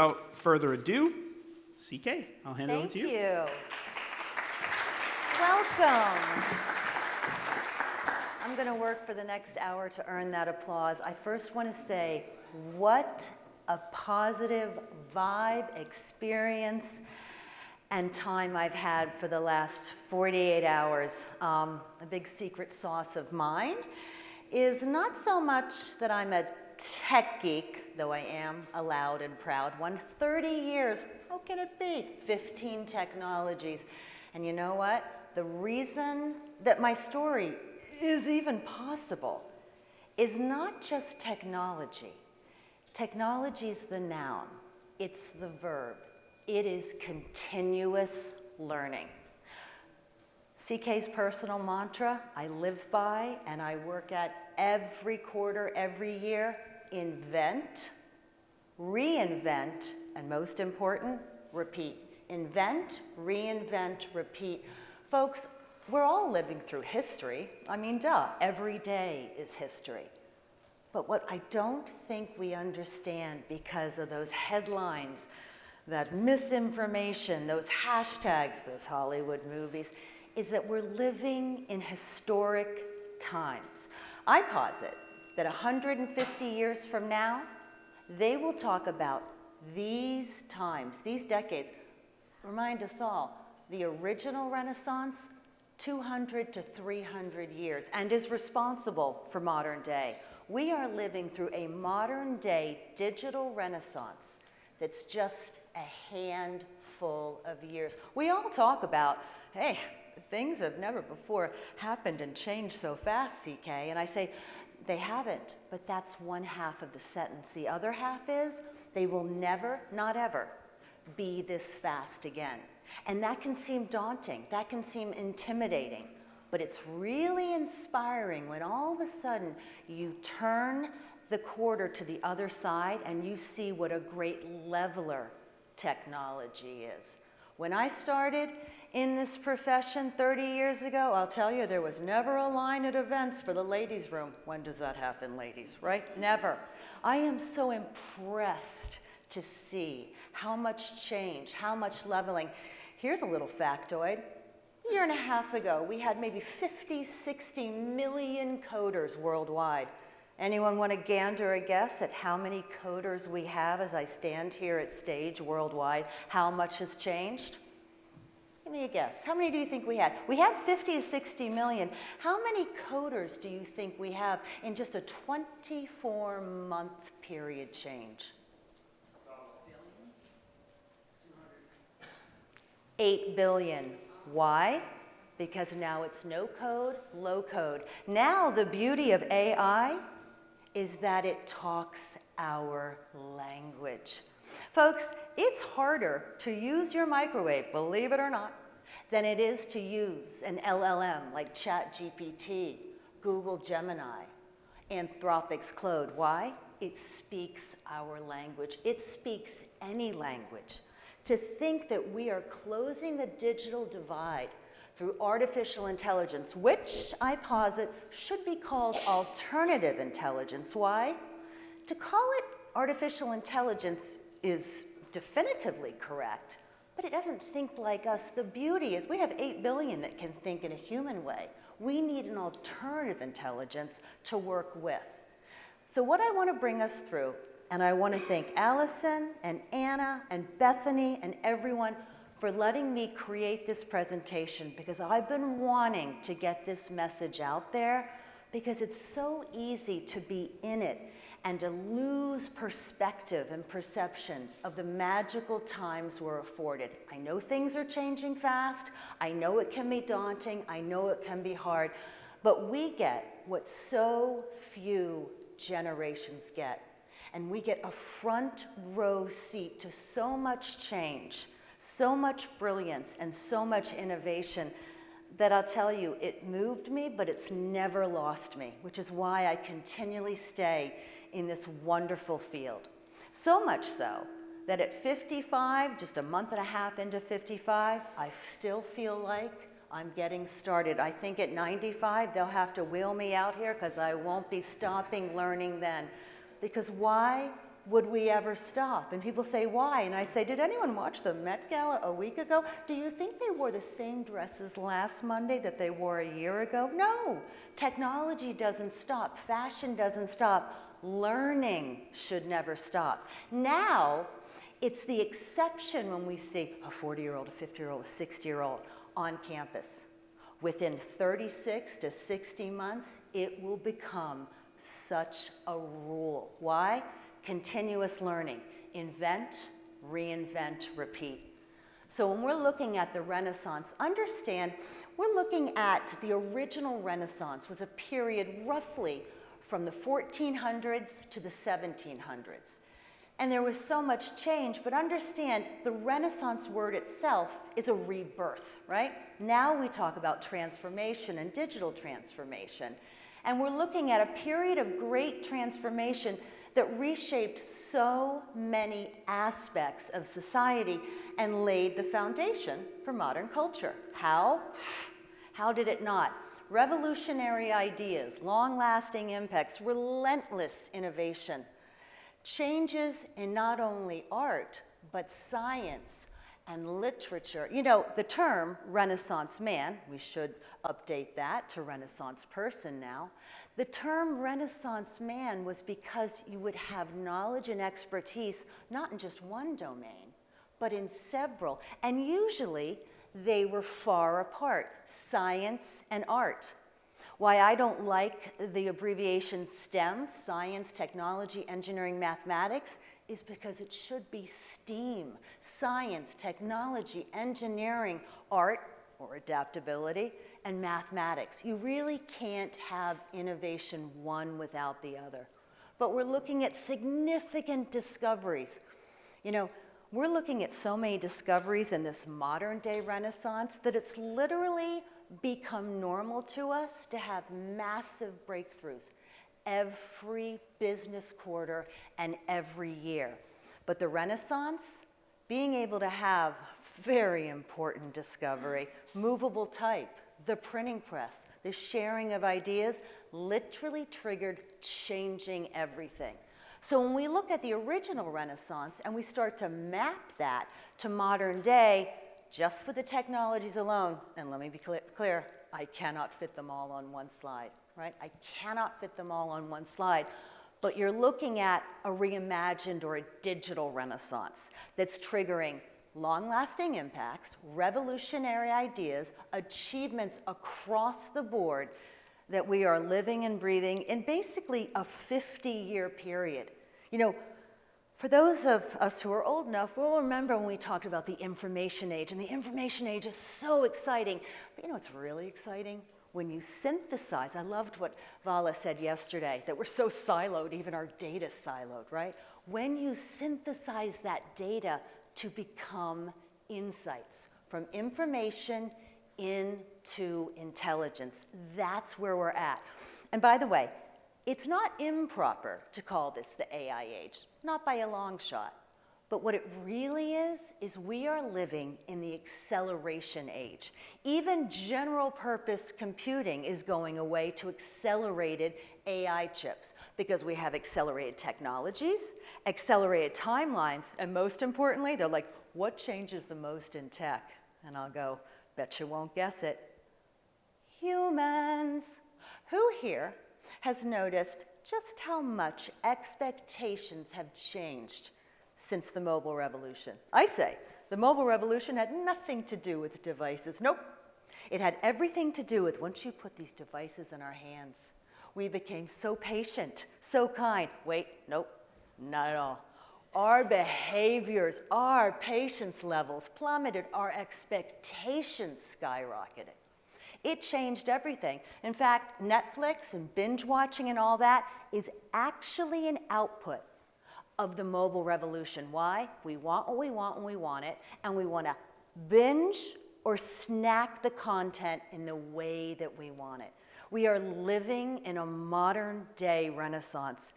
Without further ado, CK, I'll hand it over to you. Thank you. Welcome. I'm going to work for the next hour to earn that applause. I first want to say what a positive vibe, experience, and time I've had for the last 48 hours. A big secret sauce of mine is not so much that I'm a tech geek, though I am a loud and proud one. 30 years, how can it be? 15 technologies. And you know what? The reason that my story is even possible is not just technology. Technology is the noun. It's the verb. It is continuous learning. CK's personal mantra I live by and I work at every quarter, every year: invent, reinvent, and most important, repeat. Invent, reinvent, repeat. Folks, we're all living through history. I mean, duh, every day is history. But what I don't think we understand because of those headlines, that misinformation, those hashtags, those Hollywood movies, is that we're living in historic times. I posit that 150 years from now, they will talk about these times, these decades. Remind us all, the original Renaissance, 200 to 300 years, and is responsible for modern day. We are living through a modern day digital renaissance that's just a handful of years. We all talk about, hey, things have never before happened and changed so fast, CK, and I say, they haven't, but that's one half of the sentence. The other half is, they will never, not ever, be this fast again. And that can seem daunting, that can seem intimidating, but it's really inspiring when all of a sudden you turn the quarter to the other side and you see what a great leveler technology is. When I started in this profession 30 years ago, I'll tell you, there was never a line at events for the ladies' room. When does that happen, ladies, right? Never. I am so impressed to see how much change, how much leveling. Here's a little factoid. A year and a half ago, we had maybe 50, 60 million coders worldwide. Anyone want to gander a guess at how many coders we have as I stand here at stage worldwide? How much has changed? Give me a guess. How many do you think we had? We had 50 to 60 million. How many coders do you think we have in just a 24-month period change? 8 billion. Why? Because now it's no code, low code. Now the beauty of AI is that it talks our language. Folks, it's harder to use your microwave, believe it or not, than it is to use an LLM like ChatGPT, Google Gemini, Anthropic's Claude. Why? It speaks our language. It speaks any language. To think that we are closing the digital divide through artificial intelligence, which I posit should be called alternative intelligence. Why? To call it artificial intelligence is definitively correct, but it doesn't think like us. The beauty is we have 8 billion that can think in a human way. We need an alternative intelligence to work with. So what I want to bring us through, and I want to thank Allison and Anna and Bethany and everyone for letting me create this presentation, because I've been wanting to get this message out there, because it's so easy to be in it and to lose perspective and perception of the magical times we're afforded. I know things are changing fast. I know it can be daunting. I know it can be hard. But we get what so few generations get. And we get a front row seat to so much change, so much brilliance, and so much innovation that I'll tell you, it moved me, but it's never lost me, which is why I continually stay in this wonderful field. So much so that at 55, just a month and a half into 55, I still feel like I'm getting started. I think at 95, they'll have to wheel me out here because I won't be stopping learning then. Because why? would we ever stop? And people say, why? And I say, did anyone watch the Met Gala a week ago? Do you think they wore the same dresses last Monday that they wore a year ago? No. Technology doesn't stop. Fashion doesn't stop. Learning should never stop. Now, it's the exception when we see a 40-year-old, a 50-year-old, a 60-year-old on campus. Within 36 to 60 months, it will become such a rule. Why? Continuous learning. Invent, reinvent, repeat. So when we're looking at the Renaissance, understand we're looking at the original Renaissance was a period roughly from the 1400s to the 1700s. And there was so much change, but understand the Renaissance word itself is a rebirth, right? Now we talk about transformation and digital transformation. And we're looking at a period of great transformation that reshaped so many aspects of society and laid the foundation for modern culture. How? How did it not? Revolutionary ideas, long-lasting impacts, relentless innovation, changes in not only art, but science and literature. You know, the term Renaissance man, we should update that to Renaissance person now. The term Renaissance man was because you would have knowledge and expertise, not in just one domain, but in several. And usually they were far apart, science and art. Why I don't like the abbreviation STEM, science, technology, engineering, mathematics, is because it should be STEAM, science, technology, engineering, art, or adaptability, and mathematics. You really can't have innovation one without the other. But we're looking at significant discoveries. You know, we're looking at so many discoveries in this modern day Renaissance that it's literally become normal to us to have massive breakthroughs every business quarter and every year. But the Renaissance, being able to have very important discovery, movable type, the printing press, the sharing of ideas, literally triggered changing everything. So when we look at the original Renaissance and we start to map that to modern day, just for the technologies alone, and let me be clear, I cannot fit them all on one slide, right? I cannot fit them all on one slide. But you're looking at a reimagined or a digital Renaissance that's triggering long-lasting impacts, revolutionary ideas, achievements across the board that we are living and breathing in basically a 50-year period. You know, for those of us who are old enough, we'll remember when we talked about the information age, and the information age is so exciting. But you know what's really exciting? When you synthesize, I loved what Vala said yesterday, that we're so siloed, even our data's siloed, right? When you synthesize that data to become insights, from information into intelligence, that's where we're at. And by the way, it's not improper to call this the AI age, not by a long shot. But what it really is we are living in the acceleration age. Even general purpose computing is going away to accelerated AI chips because we have accelerated technologies, accelerated timelines, and most importantly, they're like, what changes the most in tech? And I'll go, bet you won't guess it. Humans. Who here has noticed just how much expectations have changed since the mobile revolution? I say, the mobile revolution had nothing to do with devices. Nope. It had everything to do with once you put these devices in our hands, we became so patient, so kind. Wait, nope, not at all. Our behaviors, our patience levels plummeted, our expectations skyrocketed. It changed everything. In fact, Netflix and binge watching and all that is actually an output of the mobile revolution. Why? We want what we want when we want it, and we want to binge or snack the content in the way that we want it. We are living in a modern day Renaissance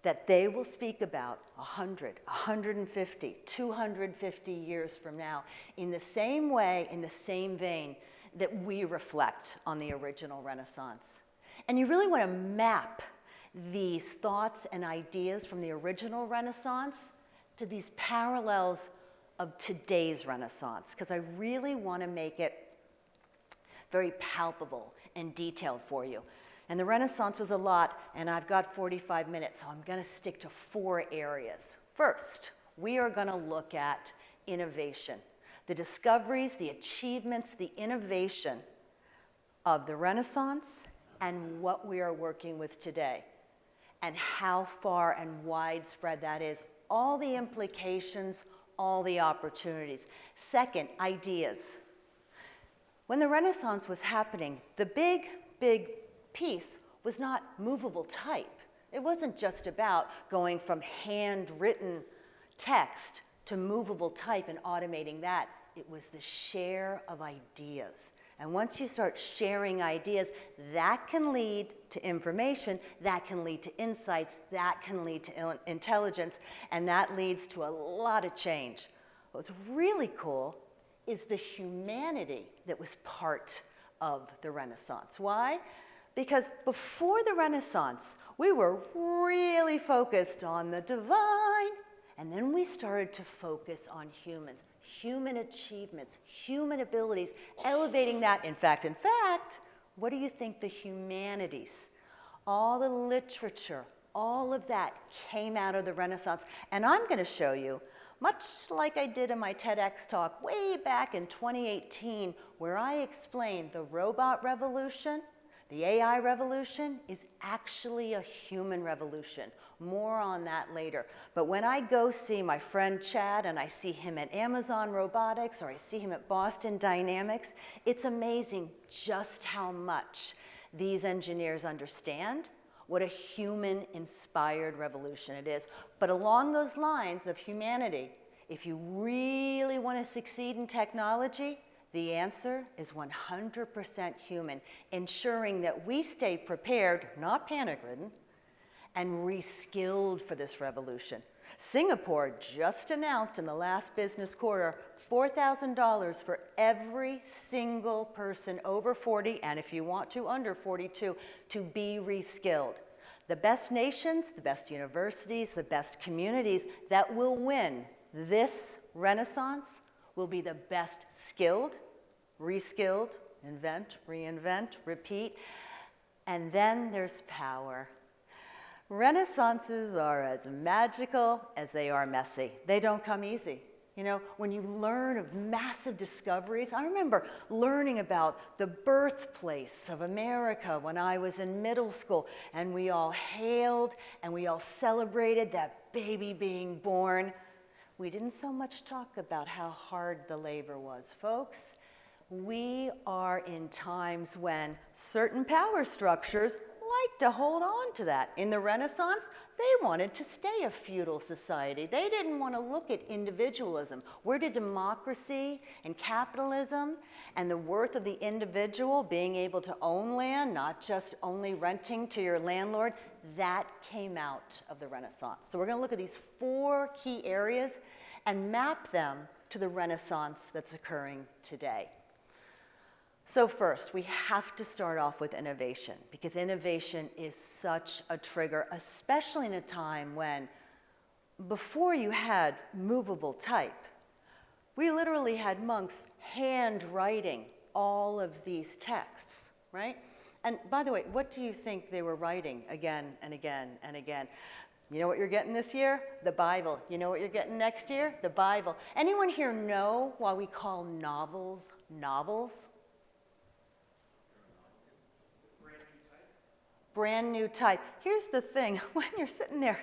that they will speak about 100, 150, 250 years from now in the same way, in the same vein that we reflect on the original Renaissance. And you really want to map these thoughts and ideas from the original Renaissance to these parallels of today's Renaissance, because I really want to make it very palpable and detailed for you. And the Renaissance was a lot, and I've got 45 minutes, so I'm going to stick to 4 areas. First, we are going to look at innovation, the discoveries, the achievements, the innovation of the Renaissance and what we are working with today, and how far and widespread that is, all the implications, all the opportunities. Second, ideas. When the Renaissance was happening, the big piece was not movable type. It wasn't just about going from handwritten text to movable type and automating that. It was the share of ideas. And once you start sharing ideas, that can lead to information, that can lead to insights, that can lead to intelligence, and that leads to a lot of change. What's really cool is the humanity that was part of the Renaissance. Why? Because before the Renaissance, we were really focused on the divine, and then we started to focus on humans, human achievements, human abilities, elevating that. In fact, what do you think the humanities, all the literature, all of that came out of the Renaissance? And I'm going to show you, much like I did in my TEDx talk way back in 2018, where I explained the robot revolution, the AI revolution is actually a human revolution. More on that later. But when I go see my friend Chad and I see him at Amazon Robotics or I see him at Boston Dynamics, it's amazing just how much these engineers understand what a human-inspired revolution it is. But along those lines of humanity, if you really want to succeed in technology, the answer is 100% human, ensuring that we stay prepared, not panic-ridden, and re-skilled for this revolution. Singapore just announced in the last business quarter $4,000 for every single person over 40, and if you want to, under 42, to be re-skilled. The best nations, the best universities, the best communities that will win this Renaissance will be the best skilled, re-skilled, invent, reinvent, repeat, and then there's power. Renaissances are as magical as they are messy. They don't come easy. You know, when you learn of massive discoveries, I remember learning about the birthplace of America when I was in middle school, and we all hailed and we all celebrated that baby being born. We didn't so much talk about how hard the labor was, folks. We are in times when certain power structures like to hold on to that. In the Renaissance, they wanted to stay a feudal society. They didn't want to look at individualism. Where did democracy and capitalism and the worth of the individual being able to own land, not just only renting to your landlord, that came out of the Renaissance. So we're going to look at these 4 key areas and map them to the Renaissance that's occurring today. So first, we have to start off with innovation, because innovation is such a trigger, especially in a time when, before you had movable type, we literally had monks handwriting all of these texts, right? And by the way, what do you think they were writing again and again and again? You know what you're getting this year? The Bible. You know what you're getting next year? The Bible. Anyone here know why we call novels novels? Brand new type. Here's the thing, when you're sitting there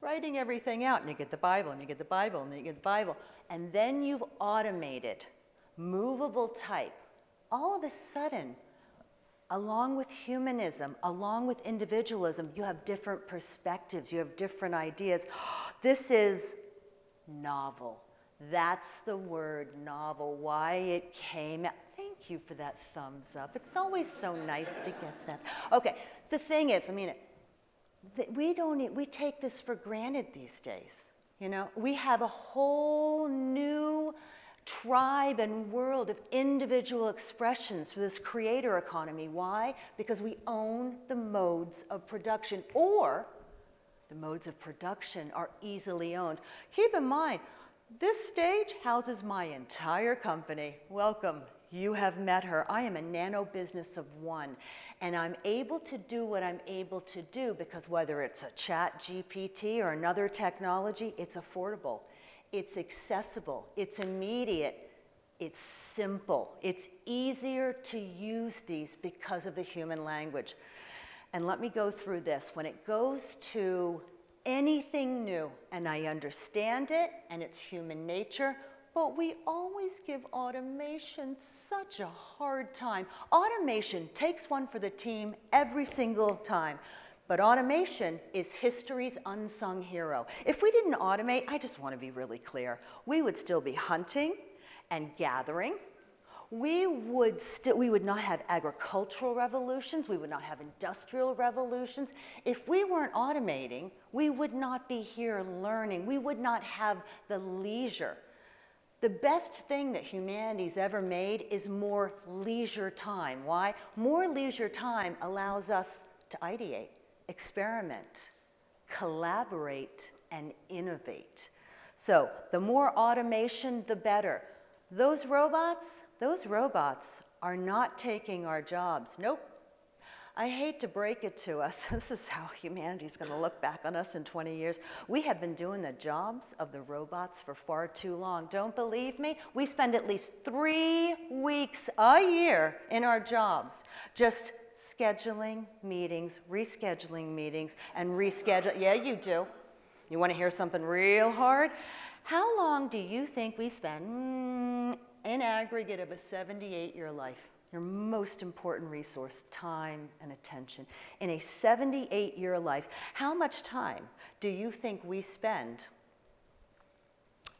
writing everything out, and you get the Bible, and you get the Bible, and then you get the Bible, and then you've automated movable type, all of a sudden, along with humanism, along with individualism, you have different perspectives, you have different ideas. This is novel. That's the word novel, why it came out. Thank you for that thumbs up. It's always so nice to get that. Okay, the thing is, we take this for granted these days. You know, we have a whole new tribe and world of individual expressions for this creator economy. Why? Because we own the modes of production, or the modes of production are easily owned. Keep in mind, this stage houses my entire company. Welcome. You have met her. I am a nano business of one, and I'm able to do what I'm able to do because whether it's a chat GPT or another technology, it's affordable, it's accessible, it's immediate, it's simple. It's easier to use these because of the human language. And let me go through this. When it goes to anything new, and I understand it, and it's human nature, but we always give automation such a hard time. Automation takes one for the team every single time. But automation is history's unsung hero. If we didn't automate, I just want to be really clear, we would still be hunting and gathering. We would not have agricultural revolutions. We would not have industrial revolutions. If we weren't automating, we would not be here learning. We would not have the leisure. The best thing that humanity's ever made is more leisure time. Why? More leisure time allows us to ideate, experiment, collaborate, and innovate. So the more automation, the better. Those robots are not taking our jobs. Nope. I hate to break it to us. This is how humanity's going to look back on us in 20 years. We have been doing the jobs of the robots for far too long. Don't believe me? We spend at least 3 weeks a year in our jobs just scheduling meetings, rescheduling meetings, and reschedule. Yeah, you do. You want to hear something real hard? How long do you think we spend in aggregate of a 78-year life? Your most important resource, time and attention. In a 78-year life, how much time do you think we spend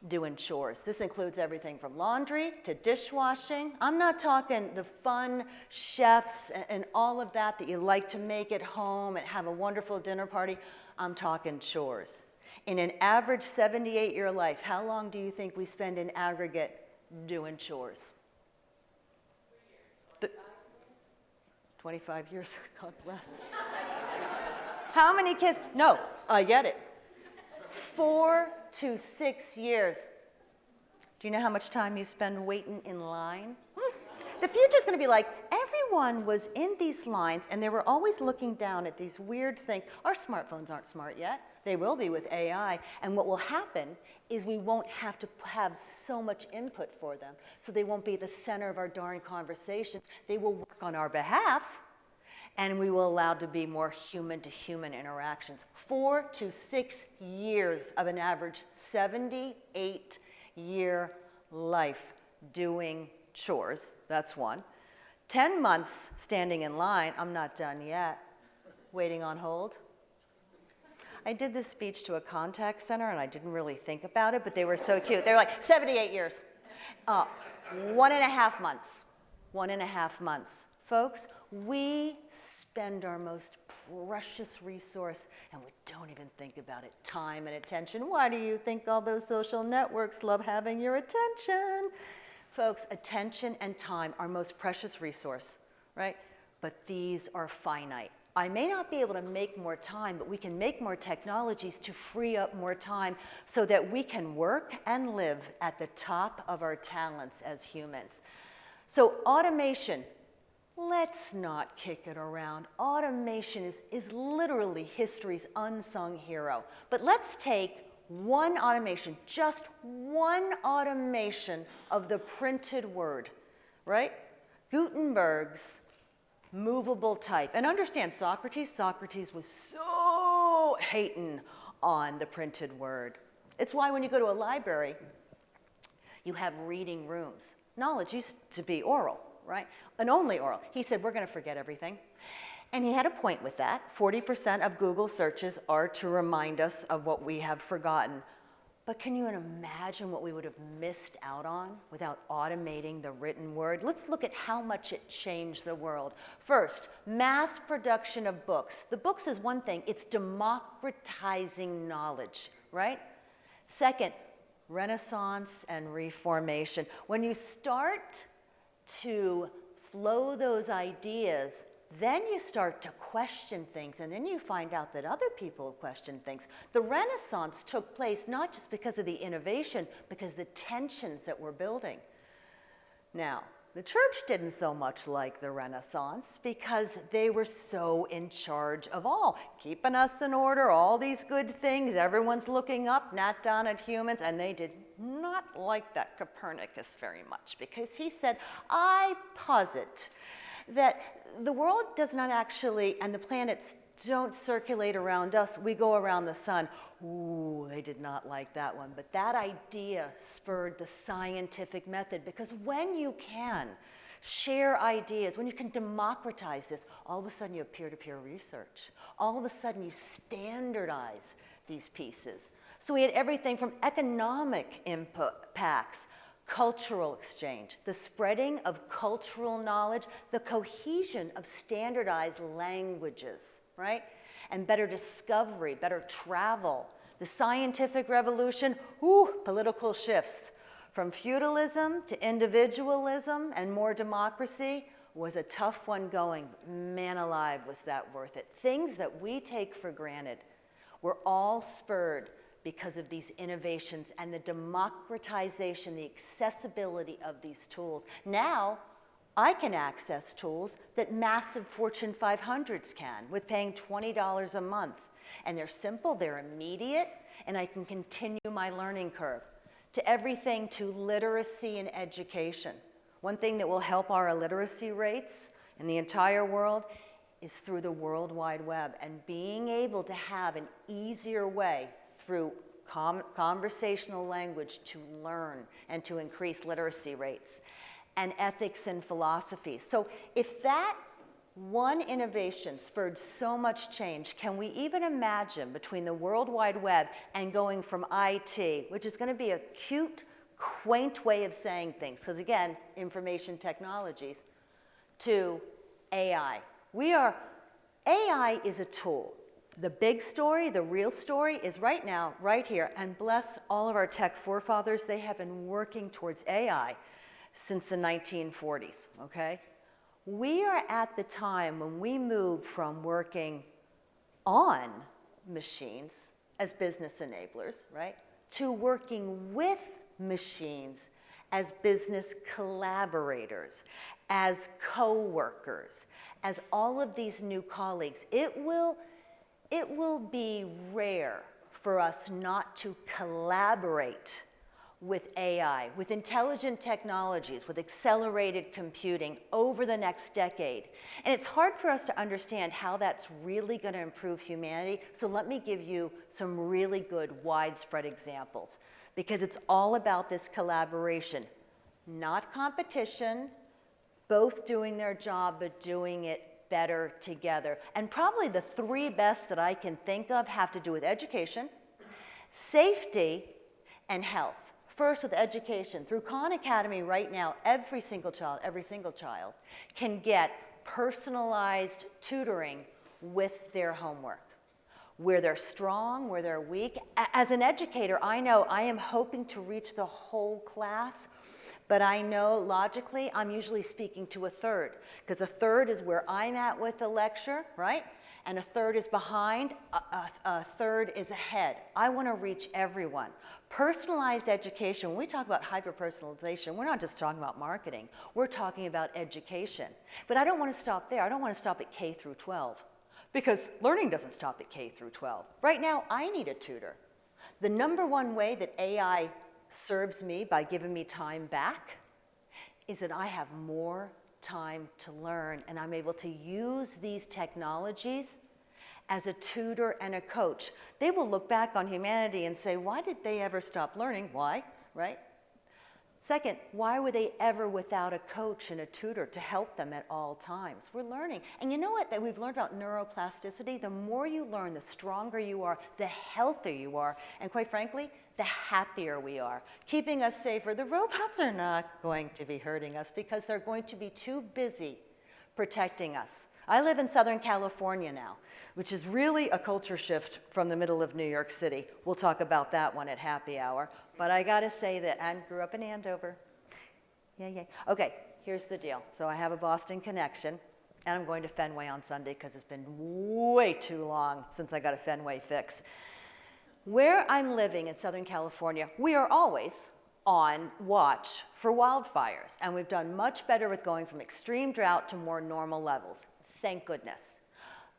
doing chores? This includes everything from laundry to dishwashing. I'm not talking the fun chefs and all of that you like to make at home and have a wonderful dinner party. I'm talking chores. In an average 78-year life, how long do you think we spend in aggregate doing chores? 25 years, God bless. How many kids? No, I get it. 4 to 6 years. Do you know how much time you spend waiting in line? The future's going to be like, everyone was in these lines and they were always looking down at these weird things. Our smartphones aren't smart yet. They will be with AI. And what will happen is we won't have to have so much input for them. So they won't be the center of our darn conversation. They will work on our behalf, and we will allow to be more human-to-human interactions. 4 to 6 years of an average 78-year life doing chores. That's one. 10 months standing in line. I'm not done yet. Waiting on hold. I did this speech to a contact center, and I didn't really think about it, but they were so cute. They were like, 78 years. 1.5 months. 1.5 months. Folks, we spend our most precious resource, and we don't even think about it, time and attention. Why do you think all those social networks love having your attention? Folks, attention and time are most precious resource, right? But these are finite. I may not be able to make more time, but we can make more technologies to free up more time so that we can work and live at the top of our talents as humans. So automation, let's not kick it around. Automation is literally history's unsung hero. But let's take one automation, just one automation of the printed word, right? Gutenberg's movable type. And understand, Socrates was so hating on the printed word. It's why when you go to a library, you have reading rooms. Knowledge used to be oral, right? And only oral. He said, we're going to forget everything. And he had a point with that. 40% of Google searches are to remind us of what we have forgotten. But can you imagine what we would have missed out on without automating the written word? Let's look at how much it changed the world. First, mass production of books. The books is one thing. It's democratizing knowledge, right? Second, Renaissance and Reformation. When you start to flow those ideas, then you start to question things, and then you find out that other people question things. The Renaissance took place not just because of the innovation, because the tensions that we're building. Now, the church didn't so much like the Renaissance because they were so in charge of all, keeping us in order, all these good things, everyone's looking up, not down at humans, and they did not like that Copernicus very much because he said, I posit that the world does not actually, and the planets don't circulate around us, we go around the sun. Ooh, they did not like that one. But that idea spurred the scientific method because when you can share ideas, when you can democratize this, all of a sudden you have peer-to-peer research. All of a sudden you standardize these pieces. So we had everything from economic impacts, cultural exchange, the spreading of cultural knowledge, the cohesion of standardized languages, right? And better discovery, better travel. The scientific revolution, political shifts. From feudalism to individualism and more democracy was a tough one going. Man alive, was that worth it. Things that we take for granted were all spurred because of these innovations and the democratization, the accessibility of these tools. Now, I can access tools that massive Fortune 500s can with paying $20 a month. And they're simple, they're immediate, and I can continue my learning curve to everything to literacy and education. One thing that will help our illiteracy rates in the entire world is through the World Wide Web and being able to have an easier way through conversational language to learn and to increase literacy rates, and ethics and philosophy. So if that one innovation spurred so much change, can we even imagine between the World Wide Web and going from IT, which is going to be a cute, quaint way of saying things, because again, information technologies, to AI. AI is a tool. The big story, the real story is right now, right here, and bless all of our tech forefathers, they have been working towards AI since the 1940s, okay? We are at the time when we moved from working on machines as business enablers, right, to working with machines as business collaborators, as co-workers, as all of these new colleagues. It will be rare for us not to collaborate with AI, with intelligent technologies, with accelerated computing over the next decade. And it's hard for us to understand how that's really going to improve humanity, so let me give you some really good widespread examples, because it's all about this collaboration, not competition, both doing their job but doing it better together. And probably the three best that I can think of have to do with education, safety, and health. First, with education. Through Khan Academy right now, every single child can get personalized tutoring with their homework. Where they're strong, where they're weak. As an educator, I know I am hoping to reach the whole class, but I know logically I'm usually speaking to a third, because a third is where I'm at with the lecture, right? And a third is behind, a third is ahead. I want to reach everyone. Personalized education, when we talk about hyper-personalization, we're not just talking about marketing, we're talking about education. But I don't want to stop there. I don't want to stop at K through 12, because learning doesn't stop at K through 12. Right now, I need a tutor. The number one way that AI serves me by giving me time back is that I have more time to learn, and I'm able to use these technologies as a tutor and a coach. They will look back on humanity and say, why did they ever stop learning? Why, right? Second, why were they ever without a coach and a tutor to help them at all times? We're learning. And you know what that we've learned about neuroplasticity? The more you learn, the stronger you are, the healthier you are, and quite frankly, the happier we are. Keeping us safer. The robots are not going to be hurting us because they're going to be too busy protecting us. I live in Southern California now, which is really a culture shift from the middle of New York City. We'll talk about that one at happy hour. But I gotta say that, and grew up in Andover. Yay. Okay, here's the deal. So I have a Boston connection, and I'm going to Fenway on Sunday because it's been way too long since I got a Fenway fix. Where I'm living in Southern California, we are always on watch for wildfires, and we've done much better with going from extreme drought to more normal levels. Thank goodness.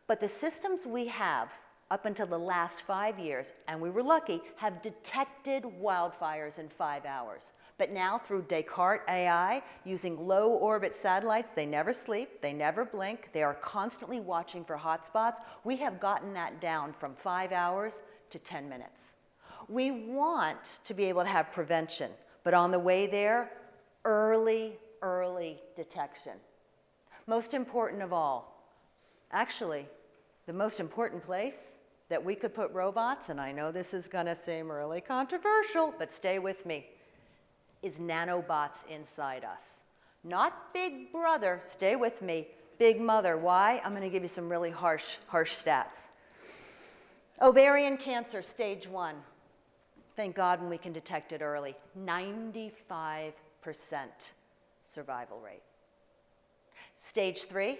But the systems we have up until the last 5 years, and we were lucky, have detected wildfires in 5 hours. But now through Descartes AI, using low orbit satellites, they never sleep, they never blink, they are constantly watching for hotspots. We have gotten that down from 5 hours to 10 minutes. We want to be able to have prevention, but on the way there, early detection. Most important of all, actually, the most important place that we could put robots, and I know this is gonna seem really controversial, but stay with me, is nanobots inside us. Not Big Brother, stay with me, Big Mother. Why? I'm gonna give you some really harsh stats. Ovarian cancer, stage 1. Thank God when we can detect it early. 95% survival rate. Stage 3,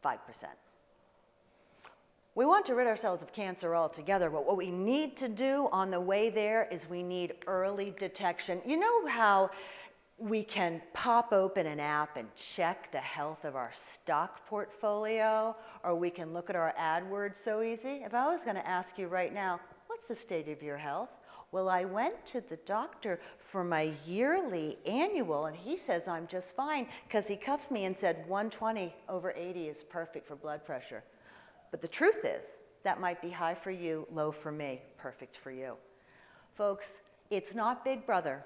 5%. We want to rid ourselves of cancer altogether, but what we need to do on the way there is we need early detection. You know how we can pop open an app and check the health of our stock portfolio, or we can look at our AdWords so easy? If I was going to ask you right now, what's the state of your health? Well, I went to the doctor for my yearly annual, and he says I'm just fine because he cuffed me and said 120/80 is perfect for blood pressure. But the truth is, that might be high for you, low for me, perfect for you. Folks, it's not Big Brother,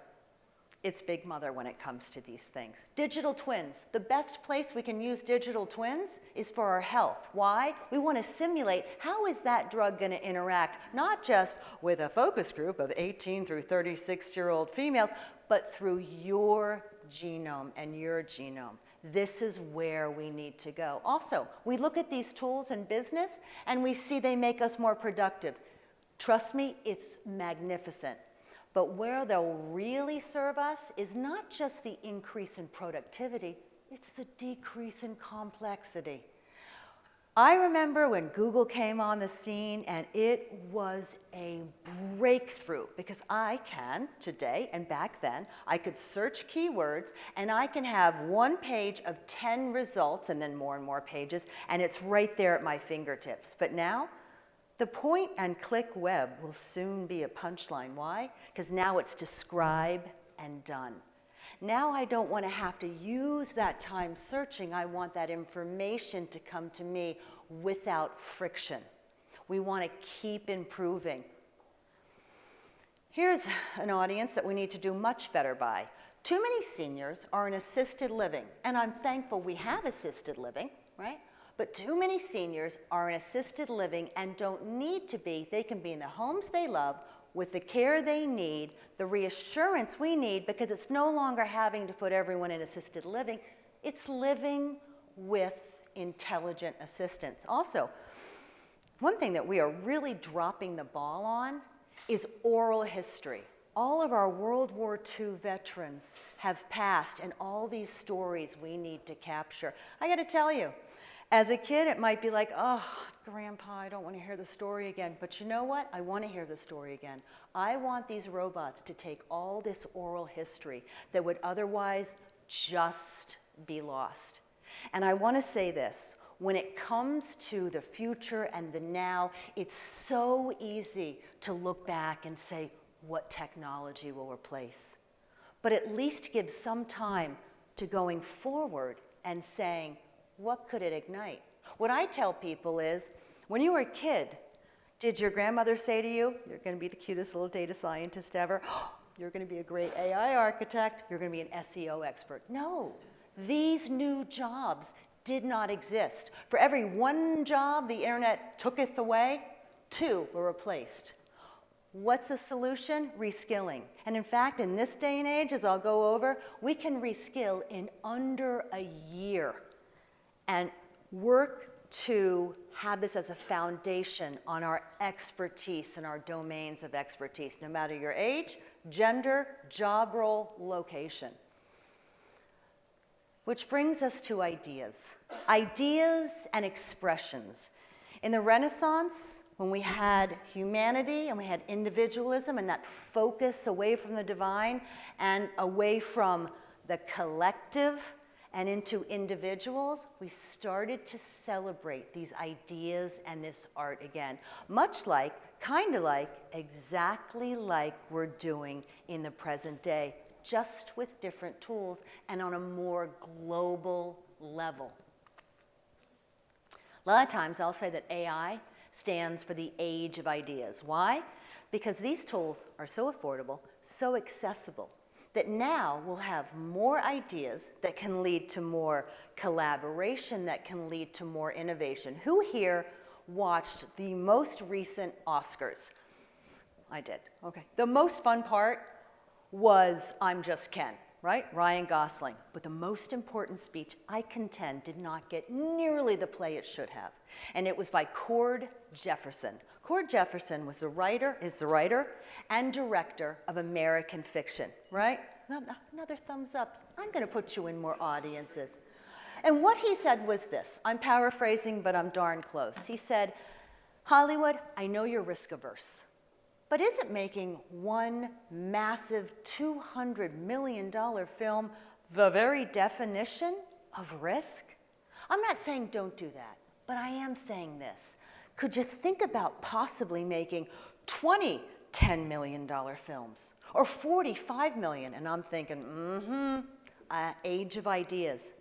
it's Big Mother when it comes to these things. Digital twins. The best place we can use digital twins is for our health. Why? We want to simulate how is that drug going to interact, not just with a focus group of 18 through 36-year-old females, but through your genome and your genome. This is where we need to go. Also, we look at these tools in business and we see they make us more productive. Trust me, it's magnificent. But where they'll really serve us is not just the increase in productivity, it's the decrease in complexity. I remember when Google came on the scene, and it was a breakthrough because I can today, and back then, I could search keywords and I can have one page of 10 results and then more and more pages, and it's right there at my fingertips. But now, the point and click web will soon be a punchline. Why? Because now it's describe and done. Now I don't want to have to use that time searching. I want that information to come to me without friction. We want to keep improving. Here's an audience that we need to do much better by. Too many seniors are in assisted living, and I'm thankful we have assisted living, right? But too many seniors are in assisted living and don't need to be. They can be in the homes they love with the care they need, the reassurance we need, because it's no longer having to put everyone in assisted living. It's living with intelligent assistance. Also, one thing that we are really dropping the ball on is oral history. All of our World War II veterans have passed, and all these stories we need to capture. I got to tell you, as a kid, it might be like, oh, Grandpa, I don't want to hear the story again. But you know what? I want to hear the story again. I want these robots to take all this oral history that would otherwise just be lost. And I want to say this. When it comes to the future and the now, it's so easy to look back and say, what technology will replace? But at least give some time to going forward and saying, what could it ignite? What I tell people is, when you were a kid, did your grandmother say to you, you're going to be the cutest little data scientist ever, you're going to be a great AI architect, you're going to be an SEO expert? No, these new jobs did not exist. For every one job the internet tooketh away, 2 were replaced. What's the solution? Reskilling. And in fact, in this day and age, as I'll go over, we can reskill in under a year. And work to have this as a foundation on our expertise and our domains of expertise, no matter your age, gender, job role, location. Which brings us to ideas. Ideas and expressions. In the Renaissance, when we had humanity and we had individualism and that focus away from the divine and away from the collective and into individuals, we started to celebrate these ideas and this art again. Much like, kind of like, exactly like we're doing in the present day, just with different tools and on a more global level. A lot of times I'll say that AI stands for the age of ideas. Why? Because these tools are so affordable, so accessible, that now we'll have more ideas that can lead to more collaboration, that can lead to more innovation. Who here watched the most recent Oscars? I did, okay. The most fun part was I'm Just Ken, right? Ryan Gosling. But the most important speech, I contend, did not get nearly the play it should have. And it was by Cord Jefferson. Cord Jefferson is the writer and director of American Fiction, right? Another thumbs up. I'm going to put you in more audiences. And what he said was this. I'm paraphrasing, but I'm darn close. He said, Hollywood, I know you're risk averse. But isn't making one massive $200 million film the very definition of risk? I'm not saying don't do that, but I am saying this. Could you think about possibly making 20 $10 million films or 45 million? And I'm thinking, age of ideas.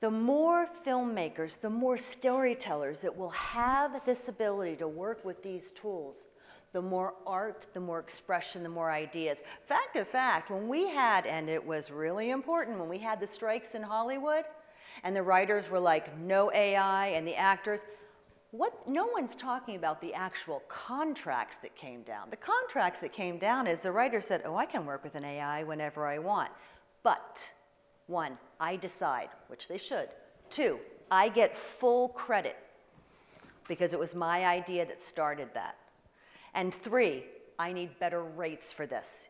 The more filmmakers, the more storytellers that will have this ability to work with these tools, the more art, the more expression, the more ideas. Fact of fact, when we had, and it was really important, when we had the strikes in Hollywood, and the writers were like, no AI, and the actors, no one's talking about the actual contracts that came down. The contracts that came down is the writer said, oh, I can work with an AI whenever I want. But, 1, I decide, which they should. 2, I get full credit because it was my idea that started that. And 3, I need better rates for this.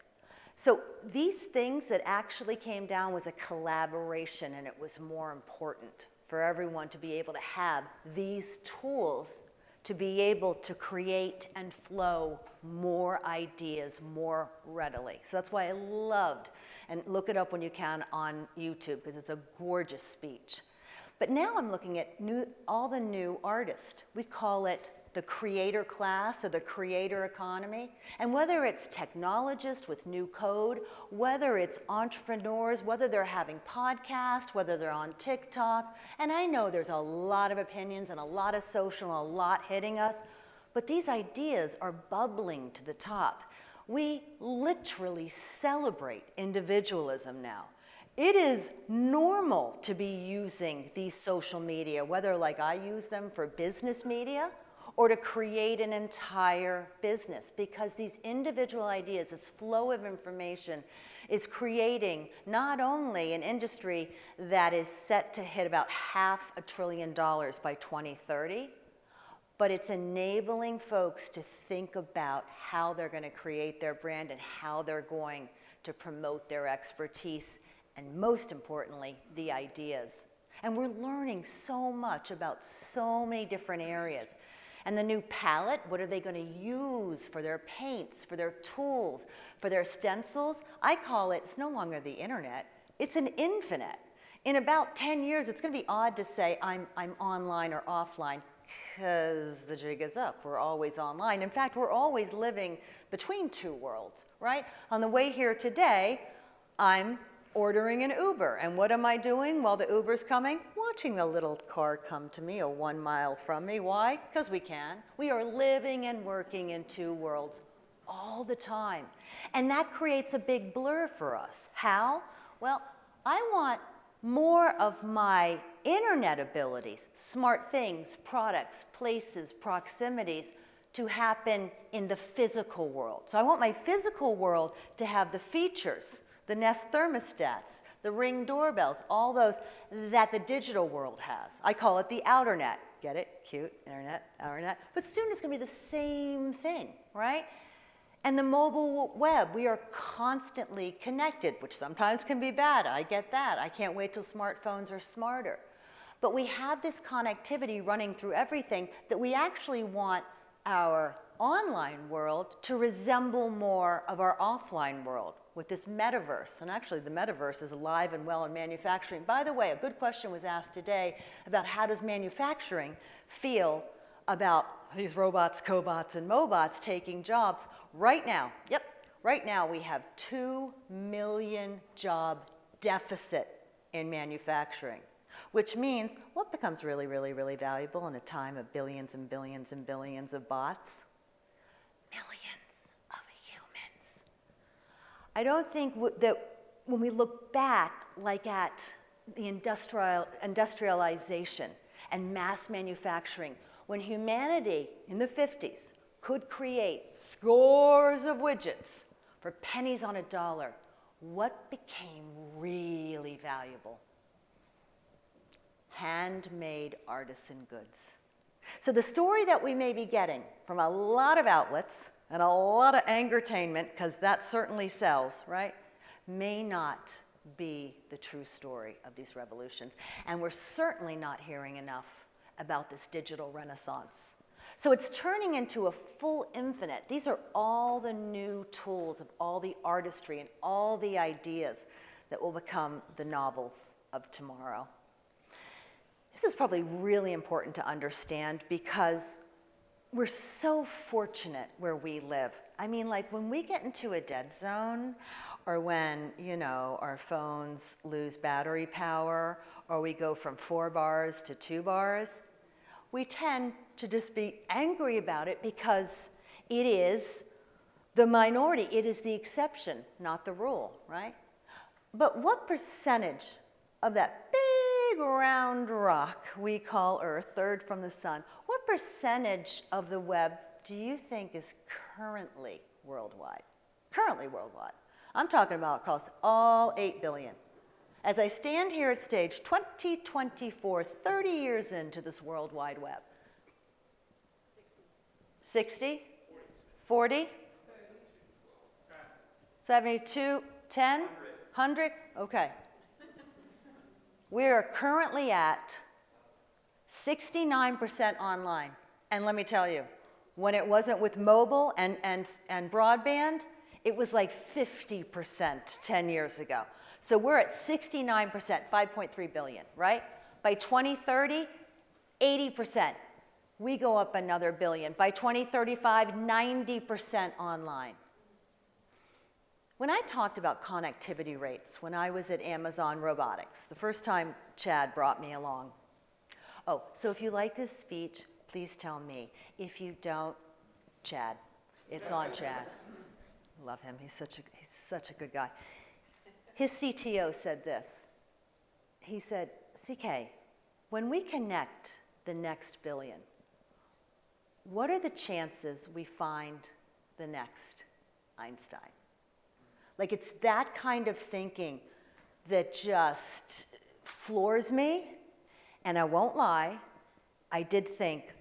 So these things that actually came down was a collaboration, and it was more important for everyone to be able to have these tools to be able to create and flow more ideas more readily. So that's why I loved, and look it up when you can on YouTube, because it's a gorgeous speech. But now I'm looking at all the new artists. We call it the creator class or the creator economy. And whether it's technologists with new code, whether it's entrepreneurs, whether they're having podcasts, whether they're on TikTok, and I know there's a lot of opinions and a lot of social and a lot hitting us, but these ideas are bubbling to the top. We literally celebrate individualism now. It is normal to be using these social media, whether like I use them for business media, or to create an entire business, because these individual ideas, this flow of information, is creating not only an industry that is set to hit about $500 billion by 2030, but it's enabling folks to think about how they're going to create their brand and how they're going to promote their expertise, and most importantly, the ideas. And we're learning so much about so many different areas. And the new palette, what are they going to use for their paints, for their tools, for their stencils? I call it, it's no longer the internet, it's an infinite. In about 10 years, it's going to be odd to say I'm online or offline, because the jig is up. We're always online. In fact, we're always living between two worlds, right? On the way here today, I'm ordering an Uber. And what am I doing while the Uber's coming? Watching the little car come to me 1 mile from me. Why? Because we can. We are living and working in two worlds all the time. And that creates a big blur for us. How? Well, I want more of my internet abilities, smart things, products, places, proximities, to happen in the physical world. So I want my physical world to have the features, the Nest thermostats, the Ring doorbells, all those that the digital world has. I call it the outer net. Get it? Cute, internet, outer net. But soon it's going to be the same thing, right? And the mobile web, we are constantly connected, which sometimes can be bad. I get that. I can't wait till smartphones are smarter. But we have this connectivity running through everything that we actually want our online world to resemble more of our offline world with this metaverse. And actually the metaverse is alive and well in manufacturing. By the way, a good question was asked today about how does manufacturing feel about these robots, cobots, and mobots taking jobs. Right now, right now we have 2 million job deficit in manufacturing, which means what becomes really, really, really valuable in a time of billions and billions and billions of bots? Millions of humans. I don't think that when we look back, like at the industrialization and mass manufacturing, when humanity in the 50s could create scores of widgets for pennies on a dollar, what became really valuable? Handmade artisan goods. So the story that we may be getting from a lot of outlets and a lot of angertainment, because that certainly sells, right, may not be the true story of these revolutions. And we're certainly not hearing enough about this digital renaissance. So it's turning into a full infinite. These are all the new tools of all the artistry and all the ideas that will become the novels of tomorrow. This is probably really important to understand because we're so fortunate where we live. I mean, like when we get into a dead zone or when, you know, our phones lose battery power or we go from 4 bars to 2 bars, we tend to just be angry about it because it is the minority, it is the exception, not the rule, right? But what percentage of that big round rock we call Earth, third from the sun, what percentage of the web do you think is currently worldwide? Currently worldwide. I'm talking about across all 8 billion. As I stand here at stage 2024, 30 years into this World Wide Web. 60? 40? 72? 10? 100? Okay. We are currently at 69% online. And let me tell you, when it wasn't with mobile and broadband, it was like 50% 10 years ago. So we're at 69%, 5.3 billion, right? By 2030, 80%. We go up another billion. By 2035, 90% online. When I talked about connectivity rates, when I was at Amazon Robotics, the first time Chad brought me along. Oh, so if you like this speech, please tell me. If you don't, Chad. It's on Chad. Love him. He's such a good guy. His CTO said this. He said, CK, when we connect the next billion, what are the chances we find the next Einstein? Like, it's that kind of thinking that just floors me. And I won't lie, I did think,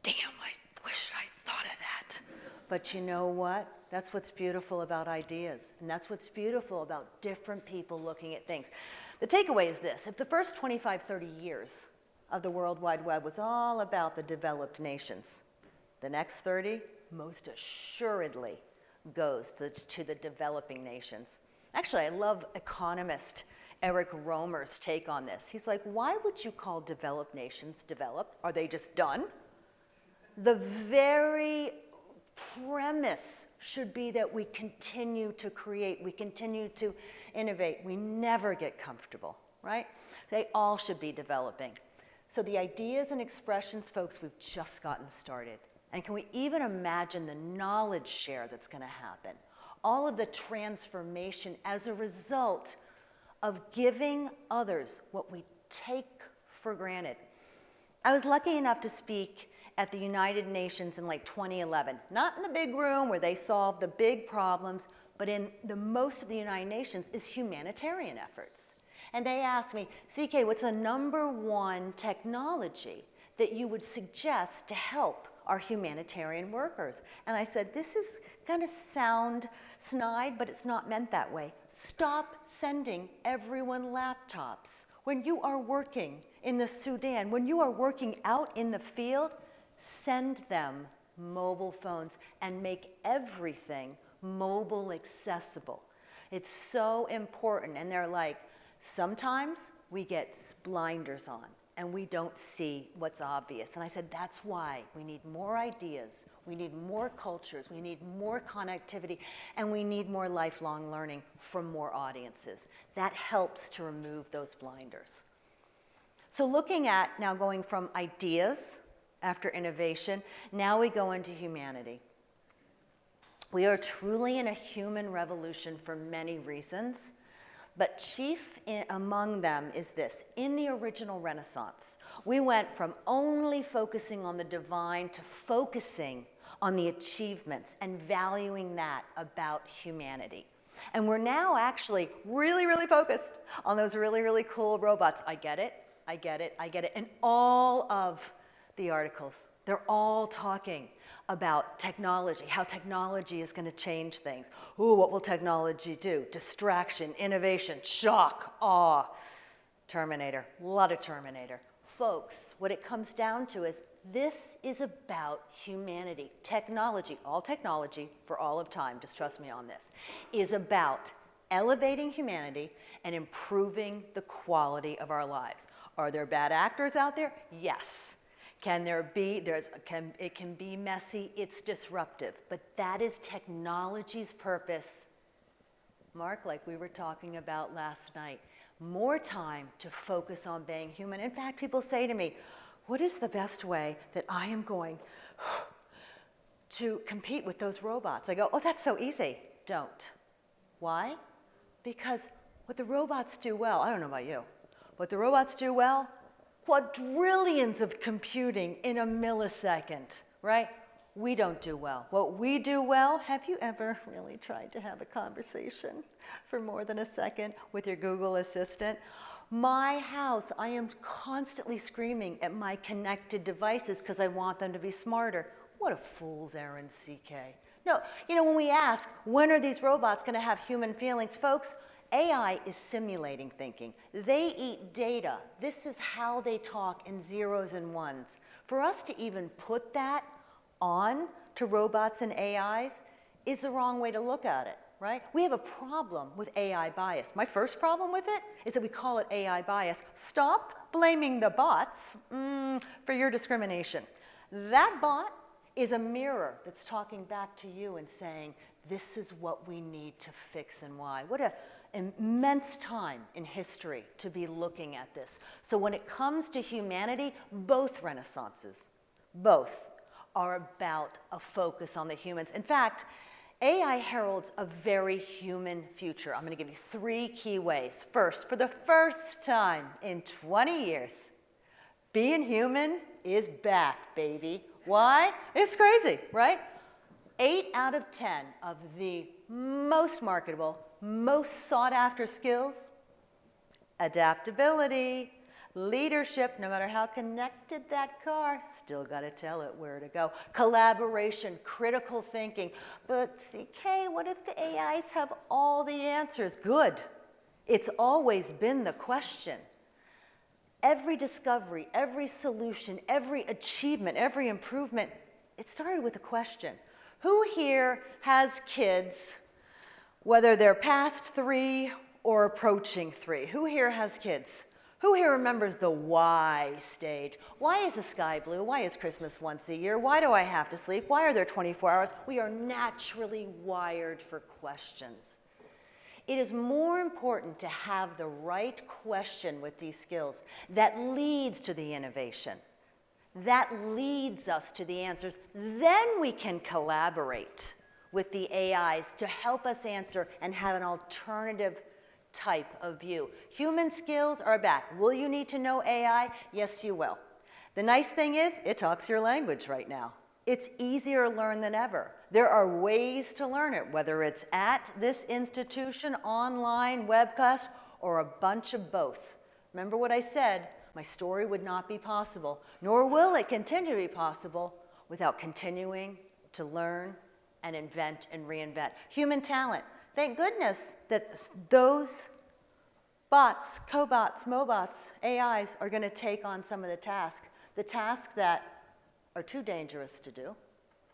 damn, I wish I thought of that. But you know what? That's what's beautiful about ideas. And that's what's beautiful about different people looking at things. The takeaway is this. If the first 25, 30 years of the World Wide Web was all about the developed nations, the next 30 most assuredly goes to the developing nations. Actually, I love economist Eric Romer's take on this. He's like, why would you call developed nations developed? Are they just done? The very premise should be that we continue to create, we continue to innovate, we never get comfortable, right? They all should be developing. So the ideas and expressions, folks, we've just gotten started. And can we even imagine the knowledge share that's going to happen? All of the transformation as a result of giving others what we take for granted. I was lucky enough to speak at the United Nations in like 2011. Not in the big room where they solve the big problems, but in the most of the United Nations is humanitarian efforts. And they asked me, CK, what's the #1 technology that you would suggest to help our humanitarian workers? And I said, this is going to sound snide, but it's not meant that way. Stop sending everyone laptops. When you are working in the Sudan, when you are working out in the field, send them mobile phones and make everything mobile accessible. It's so important. And they're like, sometimes we get blinders on and we don't see what's obvious. And I said, that's why we need more ideas, we need more cultures, we need more connectivity, and we need more lifelong learning from more audiences. That helps to remove those blinders. So looking at now going from ideas after innovation, now we go into humanity. We are truly in a human revolution for many reasons. But chief among them is this. In the original Renaissance, we went from only focusing on the divine to focusing on the achievements and valuing that about humanity. And we're now actually really, really focused on those really, really cool robots. I get it, I get it, I get it. And all of the articles, they're all talking about technology, how technology is going to change things. Ooh, what will technology do? Distraction, innovation, shock, awe. Terminator, a lot of Terminator. Folks, what it comes down to is this is about humanity. Technology, all technology for all of time, just trust me on this, is about elevating humanity and improving the quality of our lives. Are there bad actors out there? Yes. Can there be, it can be messy, it's disruptive, but that is technology's purpose. Mark, like we were talking about last night, more time to focus on being human. In fact, people say to me, what is the best way that I am going to compete with those robots? I go, oh, that's so easy. Don't. Why? Because what the robots do well, I don't know about you, what the robots do well, quadrillions of computing in a millisecond, right? We don't do well. What we do well, have you ever really tried to have a conversation for more than a second with your Google Assistant? My house, I am constantly screaming at my connected devices because I want them to be smarter. What a fool's errand, CK. No, you know, when we ask, when are these robots going to have human feelings, folks, AI is simulating thinking. They eat data. This is how they talk in zeros and ones. For us to even put that on to robots and AIs is the wrong way to look at it, right? We have a problem with AI bias. My first problem with it is that we call it AI bias. Stop blaming the bots for your discrimination. That bot is a mirror that's talking back to you and saying, this is what we need to fix and why. What an immense time in history to be looking at this. So when it comes to humanity, both renaissances, both, are about a focus on the humans. In fact, AI heralds a very human future. I'm going to give you 3 key ways. First, for the first time in 20 years, being human is back, baby. Why? It's crazy, right? 8 out of 10 of the most marketable, most sought after skills, adaptability, leadership, no matter how connected that car, still got to tell it where to go. Collaboration, critical thinking. But CK, what if the AIs have all the answers? Good. It's always been the question. Every discovery, every solution, every achievement, every improvement, it started with a question. Who here has kids, whether they're past 3 or approaching 3? Who here has kids? Who here remembers the why stage? Why is the sky blue? Why is Christmas once a year? Why do I have to sleep? Why are there 24 hours? We are naturally wired for questions. It is more important to have the right question with these skills that leads to the innovation, that leads us to the answers. Then we can collaborate with the AIs to help us answer and have an alternative type of view. Human skills are back. Will you need to know AI? Yes, you will. The nice thing is, it talks your language right now. It's easier to learn than ever. There are ways to learn it, whether it's at this institution, online, webcast, or a bunch of both? Remember what I said, my story would not be possible, nor will it continue to be possible without continuing to learn and invent and reinvent. Human talent. Thank goodness that those bots, cobots, mobots, AIs are going to take on some of the tasks that are too dangerous to do,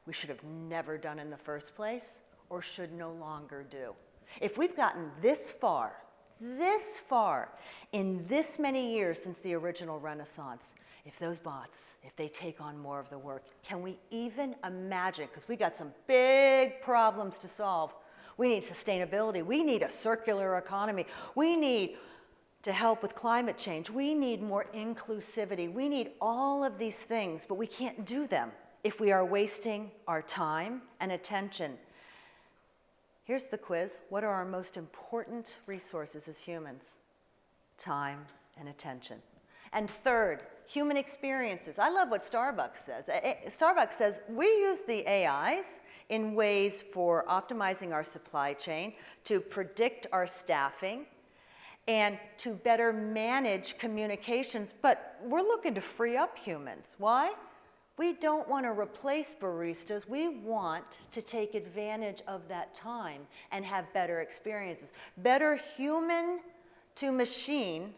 we should have never done in the first place, or should no longer do. If we've gotten this far in this many years since the original Renaissance, if those bots, if they take on more of the work, can we even imagine, because we got some big problems to solve. We need sustainability, we need a circular economy, we need to help with climate change, we need more inclusivity, we need all of these things, but we can't do them if we are wasting our time and attention. Here's the quiz. What are our most important resources as humans? Time and attention. And third, human experiences. I love what Starbucks says. Starbucks says we use the AIs in ways for optimizing our supply chain, to predict our staffing, and to better manage communications, but we're looking to free up humans. Why? We don't want to replace baristas. We want to take advantage of that time and have better experiences. Better human to machine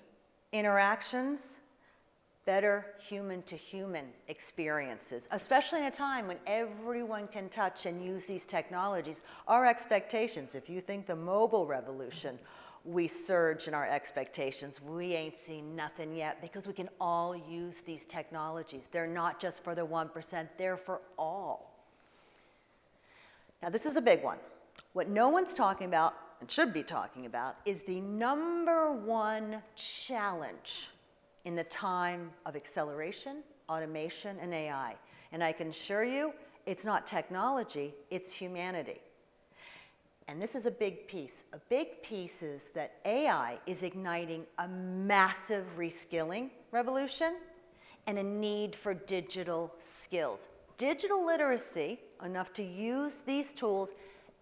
interactions, better human to human experiences, especially in a time when everyone can touch and use these technologies. Our expectations, if you think the mobile revolution, we surge in our expectations. We ain't seen nothing yet, because we can all use these technologies. They're not just for the 1%, they're for all. Now this is a big one. What no one's talking about, and should be talking about, is the #1 challenge in the time of acceleration, automation, and AI. And I can assure you, it's not technology, it's humanity. And this is a big piece. A big piece is that AI is igniting a massive reskilling revolution and a need for digital skills. Digital literacy, enough to use these tools,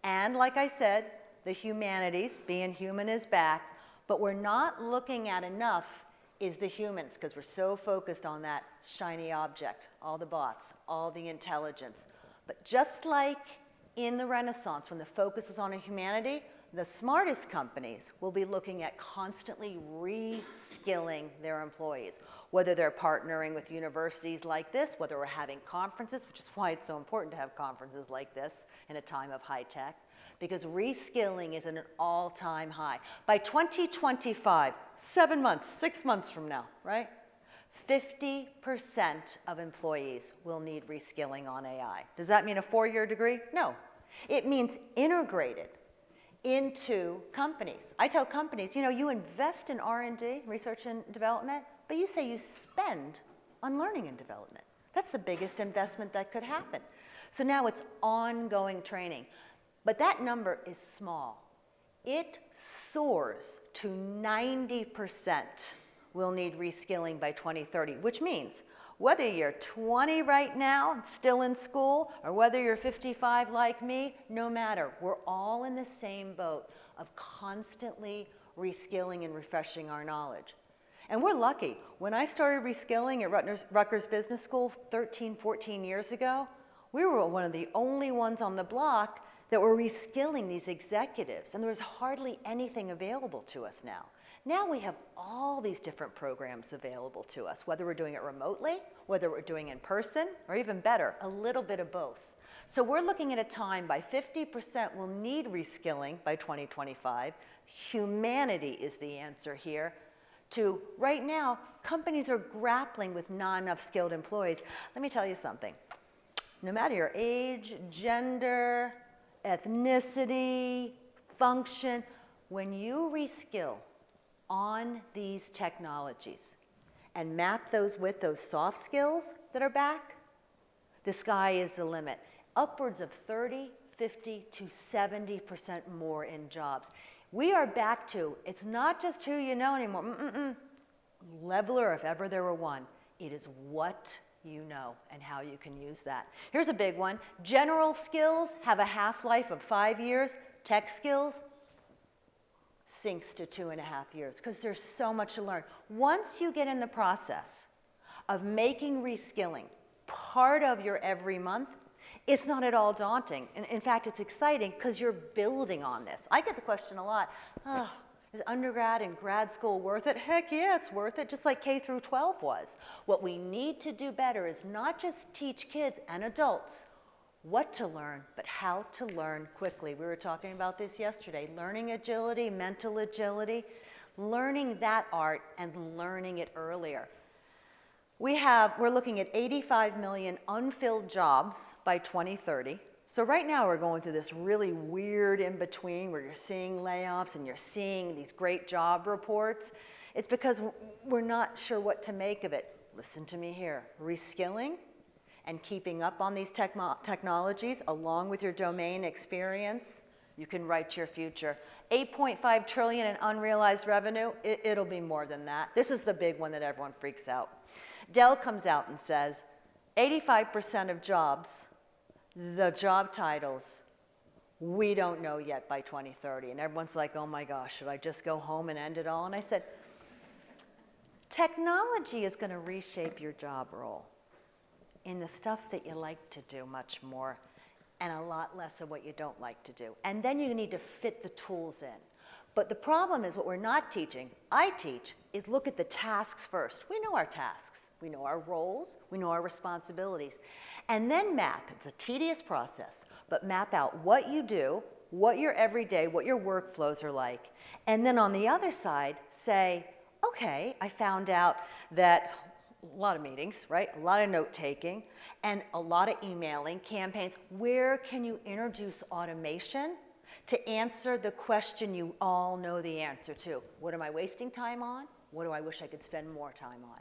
and like I said, the humanities, being human is back, but we're not looking at enough is the humans, because we're so focused on that shiny object, all the bots, all the intelligence. But just like in the Renaissance, when the focus was on humanity, the smartest companies will be looking at constantly reskilling their employees, whether they're partnering with universities like this, whether we're having conferences, which is why it's so important to have conferences like this in a time of high tech, because reskilling is at an all-time high. By 2025, 7 months, 6 months from now, right? 50% of employees will need reskilling on AI. Does that mean a 4-year degree? No. It means integrated into companies. I tell companies, you know, you invest in R&D, research and development, but you say you spend on learning and development. That's the biggest investment that could happen. So now it's ongoing training. But that number is small. It soars to 90% will need reskilling by 2030, which means whether you're 20 right now, still in school, or whether you're 55 like me, no matter, we're all in the same boat of constantly reskilling and refreshing our knowledge. And we're lucky. When I started reskilling at Rutgers Business School 13, 14 years ago, we were one of the only ones on the block that were reskilling these executives, and there was hardly anything available to us now. Now we have all these different programs available to us, whether we're doing it remotely, whether we're doing it in person, or even better, a little bit of both. So we're looking at a time by 50% will need reskilling by 2025. Humanity is the answer here. To right now, companies are grappling with not enough skilled employees. Let me tell you something. No matter your age, gender, ethnicity, function, when you reskill on these technologies and map those with those soft skills that are back, the sky is the limit. Upwards of 30, 50 to 70% more in jobs. We are back to, it's not just who you know anymore, leveler if ever there were one. It is what you know and how you can use that. Here's a big one. General skills have a half-life of 5 years. Tech skills, sinks to 2.5 years because there's so much to learn. Once you get in the process of making reskilling part of your every month, it's not at all daunting. In fact, it's exciting because you're building on this. I get the question a lot, oh, is undergrad and grad school worth it? Heck yeah, it's worth it, just like K through 12 was. What we need to do better is not just teach kids and adults what to learn, but how to learn quickly. We were talking about this yesterday, learning agility, mental agility, learning that art and learning it earlier. We're looking at 85 million unfilled jobs by 2030. So right now we're going through this really weird in-between where you're seeing layoffs and you're seeing these great job reports. It's because we're not sure what to make of it. Listen to me here. Reskilling and keeping up on these technologies along with your domain experience, you can write your future. 8.5 trillion in unrealized revenue, it'll be more than that. This is the big one that everyone freaks out. Dell comes out and says 85% of jobs, the job titles, we don't know yet by 2030. And everyone's like, oh my gosh, should I just go home and end it all? And I said, technology is going to reshape your job role in the stuff that you like to do much more and a lot less of what you don't like to do. And then you need to fit the tools in. But the problem is what we're not teaching, I teach, is look at the tasks first. We know our tasks. We know our roles. We know our responsibilities. And then map. It's a tedious process, but map out what you do, what your everyday, what your workflows are like. And then on the other side, say, okay, I found out that a lot of meetings, right? A lot of note-taking and a lot of emailing, campaigns. Where can you introduce automation to answer the question you all know the answer to? What am I wasting time on? What do I wish I could spend more time on?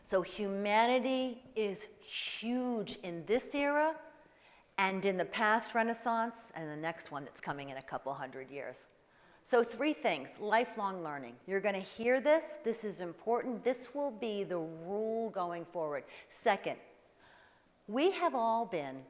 So humanity is huge in this era and in the past Renaissance and the next one that's coming in a couple hundred years. So 3 things, lifelong learning. You're going to hear this. This is important. This will be the rule going forward. Second, we have all been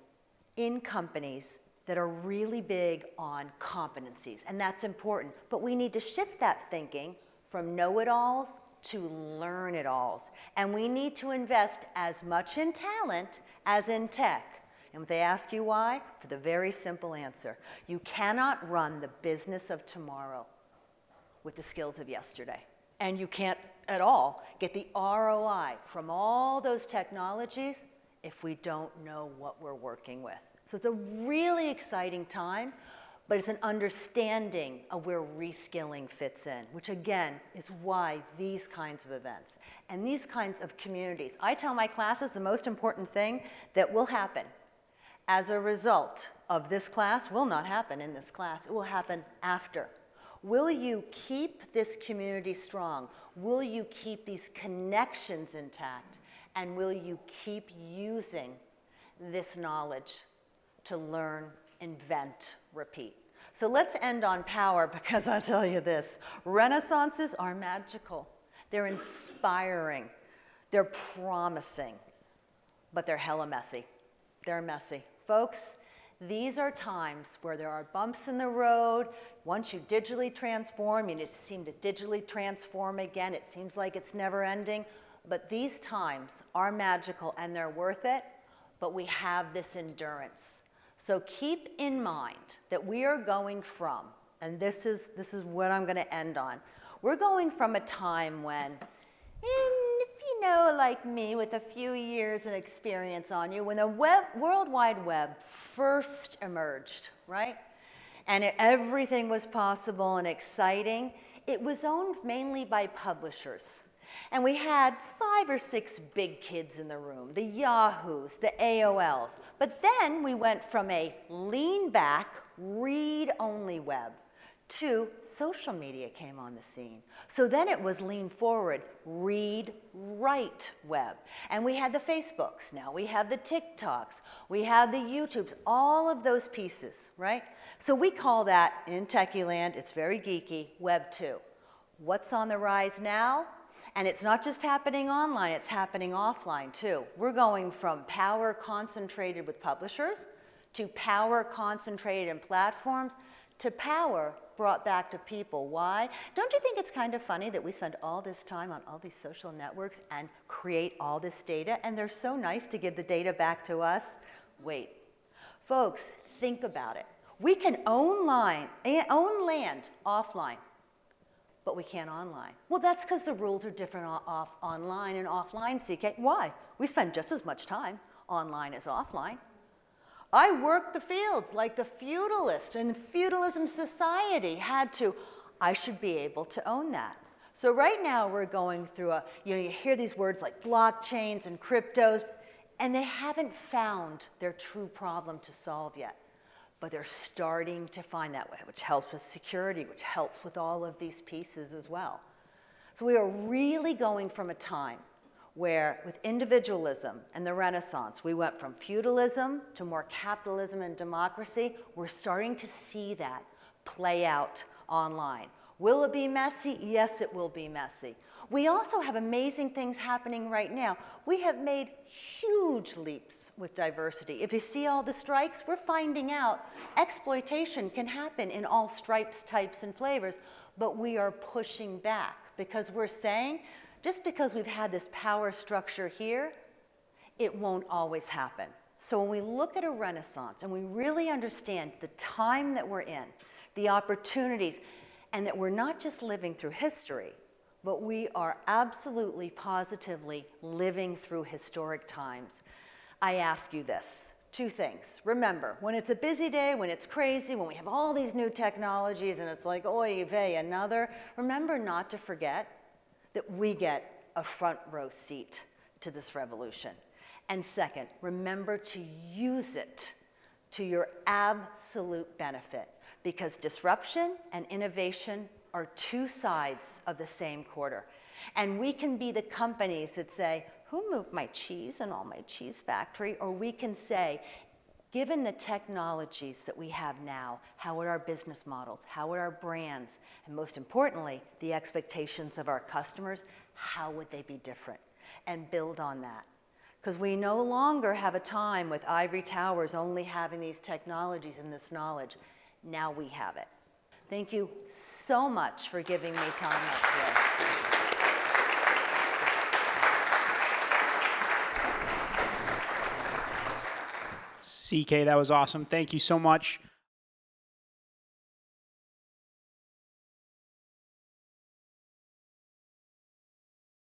in companies that are really big on competencies, and that's important. But we need to shift that thinking from know-it-alls to learn-it-alls. And we need to invest as much in talent as in tech. And if they ask you why, for the very simple answer. You cannot run the business of tomorrow with the skills of yesterday. And you can't at all get the ROI from all those technologies if we don't know what we're working with. So it's a really exciting time, but it's an understanding of where reskilling fits in, which again is why these kinds of events and these kinds of communities. I tell my classes the most important thing that will happen as a result of this class will not happen in this class. It will happen after. Will you keep this community strong? Will you keep these connections intact? And will you keep using this knowledge to learn, invent, repeat? So let's end on power, because I'll tell you this. Renaissances are magical. They're inspiring. They're promising. But they're hella messy. They're messy. Folks, these are times where there are bumps in the road. Once you digitally transform, you need to seem to digitally transform again. It seems like it's never ending. But these times are magical and they're worth it, but we have this endurance. So keep in mind that we are going from, and this is what I'm going to end on. We're going from a time when, if you know, like me, with a few years of experience on you, when the World Wide Web first emerged, right? And everything was possible and exciting. It was owned mainly by publishers. And we had 5 or 6 big kids in the room, the Yahoos, the AOLs. But then we went from a lean back, read-only web to social media came on the scene. So then it was lean forward, read, write web. And we had the Facebooks, now we have the TikToks, we have the YouTubes, all of those pieces, right? So we call that, in techie land, it's very geeky, Web 2. What's on the rise now? And it's not just happening online, it's happening offline too. We're going from power concentrated with publishers to power concentrated in platforms to power brought back to people. Why? Don't you think it's kind of funny that we spend all this time on all these social networks and create all this data, and they're so nice to give the data back to us? Wait. Folks, think about it. We can own land offline, but we can't online. Well, that's because the rules are different online and offline, CK. Why? We spend just as much time online as offline. I worked the fields like the feudalist in the feudalism society had to. I should be able to own that. So right now we're going through you hear these words like blockchains and cryptos, and they haven't found their true problem to solve yet. But they're starting to find that way, which helps with security, which helps with all of these pieces as well. So we are really going from a time where with individualism and the Renaissance, we went from feudalism to more capitalism and democracy. We're starting to see that play out online. Will it be messy? Yes, it will be messy. We also have amazing things happening right now. We have made huge leaps with diversity. If you see all the strikes, we're finding out exploitation can happen in all stripes, types, and flavors, but we are pushing back because we're saying, just because we've had this power structure here, it won't always happen. So when we look at a renaissance and we really understand the time that we're in, the opportunities, and that we're not just living through history, but we are absolutely, positively living through historic times, I ask you this, two things. Remember, when it's a busy day, when it's crazy, when we have all these new technologies and it's like, oy vey, another, remember not to forget that we get a front row seat to this revolution. And second, remember to use it to your absolute benefit, because disruption and innovation are two sides of the same quarter. And we can be the companies that say, who moved my cheese in all my cheese factory? Or we can say, given the technologies that we have now, how would our business models, how would our brands, and most importantly, the expectations of our customers, how would they be different? And build on that. Because we no longer have a time with ivory towers only having these technologies and this knowledge. Now we have it. Thank you so much for giving me time up here. CK, that was awesome. Thank you so much.